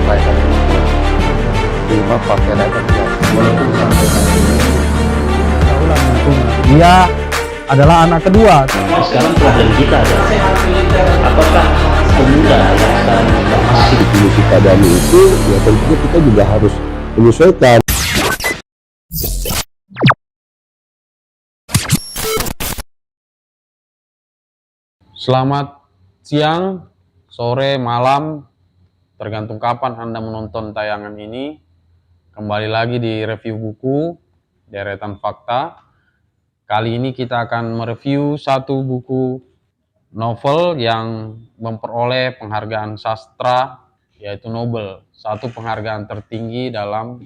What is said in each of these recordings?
menyampaikan ini terima pakai data walaupun sampai hari ini Dia adalah anak kedua. Sekarang problem kita adalah apakah pemuda yang sekarang masih di kondisi keadaan itu ya tentunya kita juga harus menyesuaikan. Selamat siang, sore, malam, tergantung kapan Anda menonton tayangan ini. Kembali lagi di review buku Deretan Fakta. Kali ini kita akan mereview satu buku novel yang memperoleh penghargaan sastra, yaitu Nobel, satu penghargaan tertinggi dalam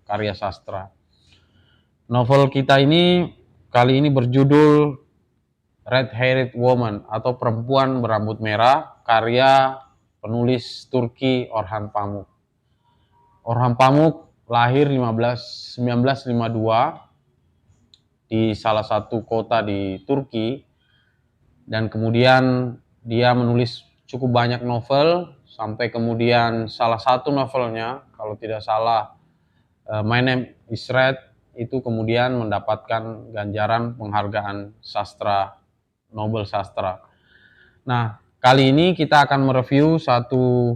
karya sastra. Novel kita ini kali ini berjudul Red-Haired Woman atau Perempuan Berambut Merah, karya penulis Turki Orhan Pamuk. Orhan Pamuk lahir 1952 di salah satu kota di Turki, dan kemudian dia menulis cukup banyak novel, sampai kemudian salah satu novelnya, kalau tidak salah, My Name is Red, itu kemudian mendapatkan ganjaran penghargaan sastra, Nobel sastra. Nah, kali ini kita akan mereview satu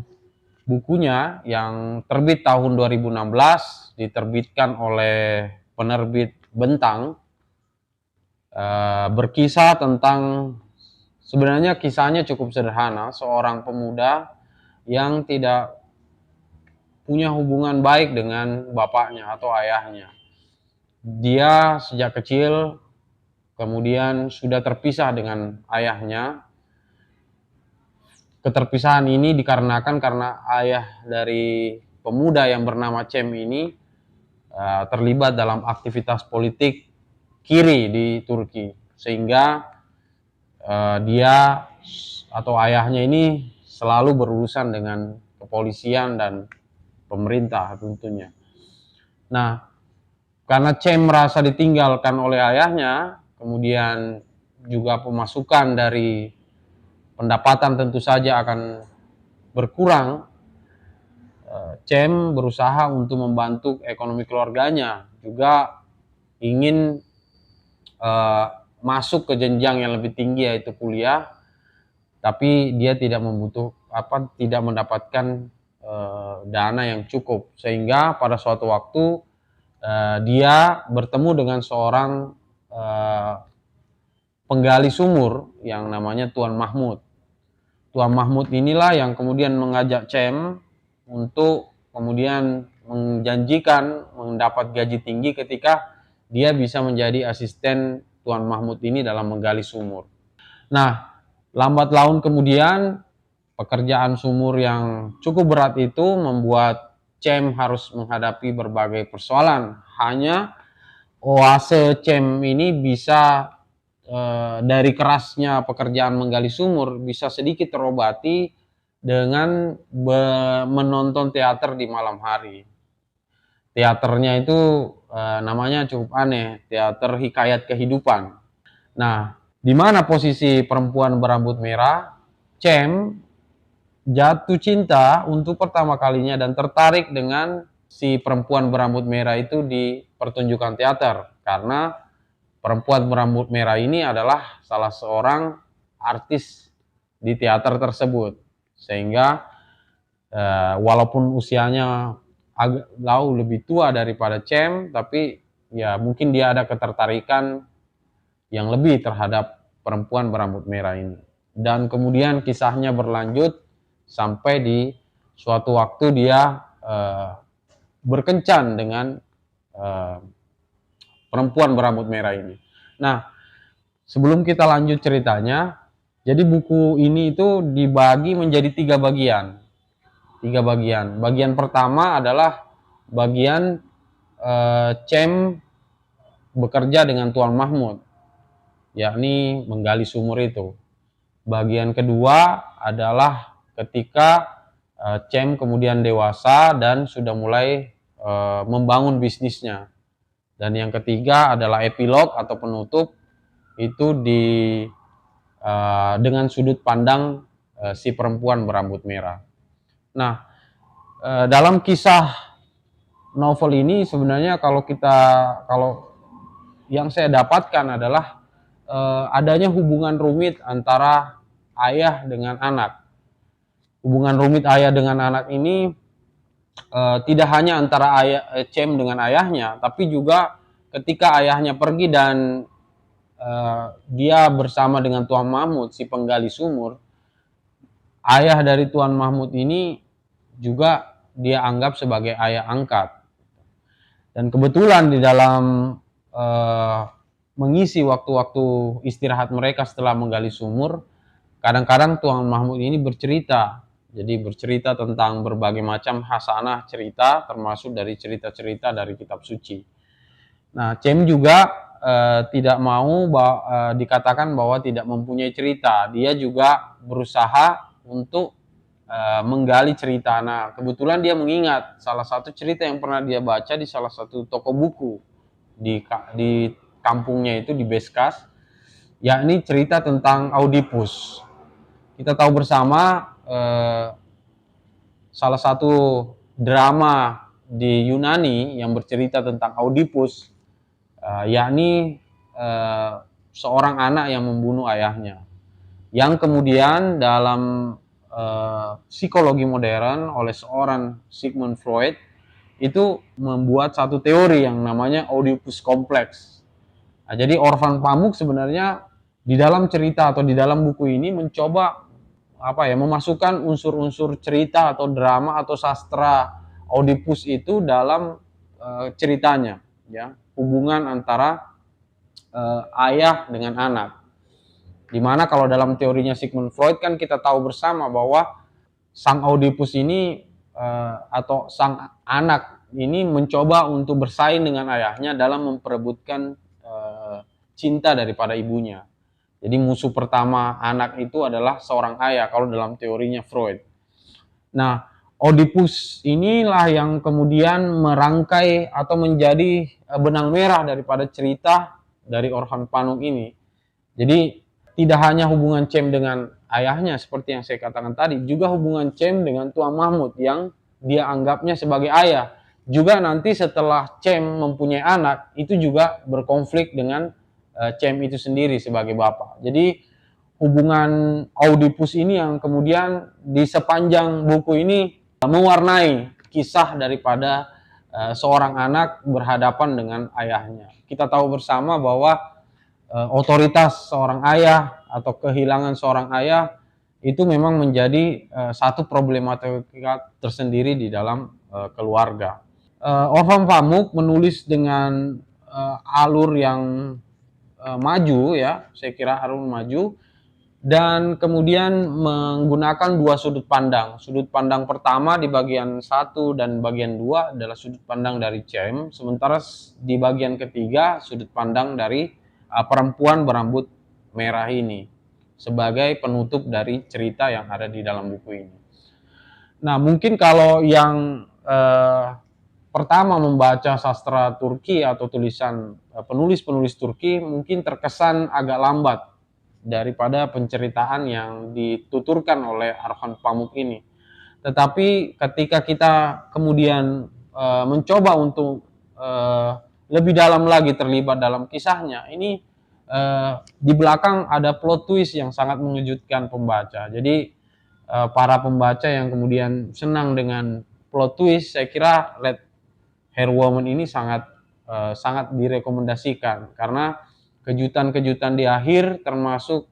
bukunya yang terbit tahun 2016, diterbitkan oleh penerbit Bentang. Berkisah tentang, sebenarnya kisahnya cukup sederhana, seorang pemuda yang tidak punya hubungan baik dengan bapaknya atau ayahnya. Dia sejak kecil kemudian sudah terpisah dengan ayahnya. Keterpisahan ini dikarenakan karena ayah dari pemuda yang bernama Cem ini terlibat dalam aktivitas politik kiri di Turki, sehingga dia atau ayahnya ini selalu berurusan dengan kepolisian dan pemerintah tentunya. Nah, karena Cem merasa ditinggalkan oleh ayahnya, kemudian juga pemasukan dari pendapatan tentu saja akan berkurang, Cem berusaha untuk membantu ekonomi keluarganya, juga ingin masuk ke jenjang yang lebih tinggi yaitu kuliah, tapi dia tidak mendapatkan dana yang cukup, sehingga pada suatu waktu dia bertemu dengan seorang penggali sumur yang namanya Tuan Mahmud. Tuan Mahmud inilah yang kemudian mengajak Cem untuk kemudian menjanjikan mendapat gaji tinggi ketika dia bisa menjadi asisten Tuan Mahmud ini dalam menggali sumur. Nah, lambat laun kemudian pekerjaan sumur yang cukup berat itu membuat Cem harus menghadapi berbagai persoalan. Hanya oase Cem ini bisa dari kerasnya pekerjaan menggali sumur bisa sedikit terobati dengan menonton teater di malam hari. Teaternya itu namanya cukup aneh, teater hikayat kehidupan. Nah, di mana posisi perempuan berambut merah? Cem jatuh cinta untuk pertama kalinya dan tertarik dengan si perempuan berambut merah itu di pertunjukan teater, karena perempuan berambut merah ini adalah salah seorang artis di teater tersebut, sehingga walaupun usianya agak jauh lebih tua daripada Cem, tapi ya mungkin dia ada ketertarikan yang lebih terhadap perempuan berambut merah ini. Dan kemudian kisahnya berlanjut sampai di suatu waktu dia berkencan dengan perempuan berambut merah ini. Nah, sebelum kita lanjut ceritanya, jadi buku ini itu dibagi menjadi 3 bagian. 3 bagian. Bagian pertama adalah bagian Cem bekerja dengan Tuan Mahmud, yakni menggali sumur itu. Bagian kedua adalah ketika Cem kemudian dewasa dan sudah mulai membangun bisnisnya. Dan yang ketiga adalah epilog atau penutup, itu dengan sudut pandang si perempuan berambut merah. Nah, dalam kisah novel ini sebenarnya kalau yang saya dapatkan adalah adanya hubungan rumit antara ayah dengan anak. Hubungan rumit ayah dengan anak ini tidak hanya antara Cem dengan ayahnya, tapi juga ketika ayahnya pergi dan dia bersama dengan Tuan Mahmud, si penggali sumur, ayah dari Tuan Mahmud ini juga dia anggap sebagai ayah angkat. Dan kebetulan di dalam mengisi waktu-waktu istirahat mereka setelah menggali sumur, kadang-kadang Tuan Mahmud ini bercerita. Jadi bercerita tentang berbagai macam hasanah cerita, termasuk dari cerita-cerita dari kitab suci. Nah, Cem juga tidak mau dikatakan bahwa tidak mempunyai cerita. Dia juga berusaha untuk menggali cerita. Nah, kebetulan dia mengingat salah satu cerita yang pernah dia baca di salah satu toko buku di kampungnya itu di Beskas, yakni cerita tentang Oedipus. Kita tahu bersama salah satu drama di Yunani yang bercerita tentang Oedipus, yakni seorang anak yang membunuh ayahnya, yang kemudian dalam psikologi modern oleh seorang Sigmund Freud itu membuat satu teori yang namanya Oedipus Complex. Nah, jadi Orphan Pamuk sebenarnya di dalam cerita atau di dalam buku ini mencoba memasukkan unsur-unsur cerita atau drama atau sastra Oedipus itu dalam ceritanya, ya, hubungan antara ayah dengan anak. Dimana kalau dalam teorinya Sigmund Freud kan kita tahu bersama bahwa sang Oedipus ini atau sang anak ini mencoba untuk bersaing dengan ayahnya dalam memperebutkan cinta daripada ibunya. Jadi musuh pertama anak itu adalah seorang ayah kalau dalam teorinya Freud. Nah, Oedipus inilah yang kemudian merangkai atau menjadi benang merah daripada cerita dari Orphan Pamuk ini. Jadi tidak hanya hubungan Cem dengan ayahnya seperti yang saya katakan tadi, juga hubungan Cem dengan Tuan Mahmud yang dia anggapnya sebagai ayah. Juga nanti setelah Cem mempunyai anak, itu juga berkonflik dengan Cem itu sendiri sebagai bapak. Jadi hubungan Oedipus ini yang kemudian di sepanjang buku ini mewarnai kisah daripada seorang anak berhadapan dengan ayahnya. Kita tahu bersama bahwa otoritas seorang ayah atau kehilangan seorang ayah itu memang menjadi satu problematika tersendiri di dalam keluarga. Orphan Pamuk menulis dengan alur yang maju, ya, saya kira alur maju, dan kemudian menggunakan dua sudut pandang. Sudut pandang pertama di bagian 1 dan bagian 2 adalah sudut pandang dari Cem, sementara di bagian ketiga sudut pandang dari perempuan berambut merah ini sebagai penutup dari cerita yang ada di dalam buku ini. Nah, mungkin kalau yang pertama membaca sastra Turki atau tulisan penulis-penulis Turki mungkin terkesan agak lambat daripada penceritaan yang dituturkan oleh Orphan Pamuk ini. Tetapi ketika kita kemudian mencoba untuk lebih dalam lagi terlibat dalam kisahnya, ini di belakang ada plot twist yang sangat mengejutkan pembaca. Jadi para pembaca yang kemudian senang dengan plot twist, saya kira Let Hair Woman ini sangat direkomendasikan karena kejutan-kejutan di akhir termasuk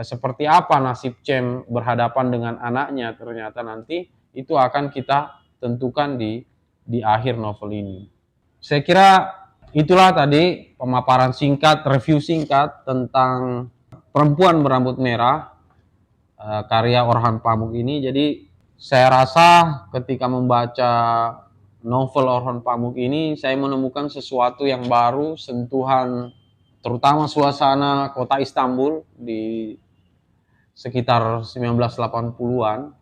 seperti apa nasib Cem berhadapan dengan anaknya ternyata nanti itu akan kita tentukan di akhir novel ini. Saya kira itulah tadi pemaparan singkat, review singkat tentang Perempuan Berambut Merah karya Orphan Pamuk ini. Jadi saya rasa ketika membaca novel Orphan Pamuk ini saya menemukan sesuatu yang baru, sentuhan terutama suasana kota Istanbul di sekitar 1980-an,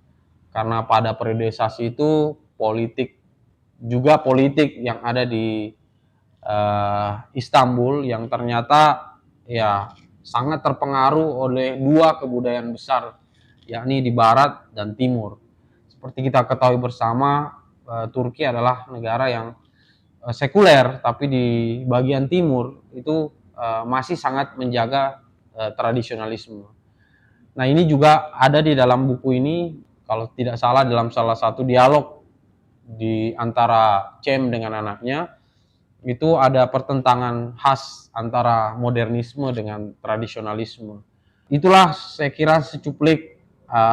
karena pada periode sasi itu politik yang ada di Istanbul yang ternyata ya sangat terpengaruh oleh dua kebudayaan besar, yakni di barat dan timur. Seperti kita ketahui bersama, Turki adalah negara yang sekuler, tapi di bagian timur itu masih sangat menjaga tradisionalisme. Nah, ini juga ada di dalam buku ini, kalau tidak salah dalam salah satu dialog di antara Cem dengan anaknya, itu ada pertentangan khas antara modernisme dengan tradisionalisme. Itulah saya kira secuplik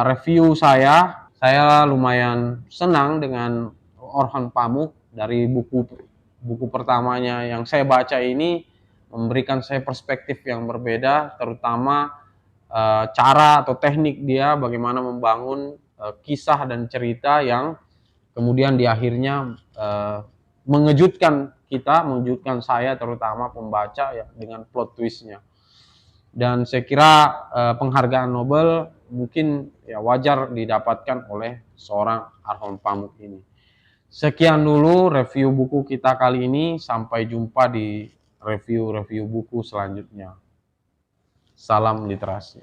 review saya. Saya lumayan senang dengan Orhan Pamuk. Dari buku pertamanya yang saya baca ini memberikan saya perspektif yang berbeda, terutama cara atau teknik dia bagaimana membangun kisah dan cerita yang kemudian di akhirnya mengejutkan kita, mengejutkan saya terutama pembaca ya dengan plot twistnya. Dan saya kira penghargaan Nobel mungkin ya wajar didapatkan oleh seorang Orhan Pamuk ini. Sekian dulu review buku kita kali ini, sampai jumpa di review-review buku selanjutnya. Salam literasi.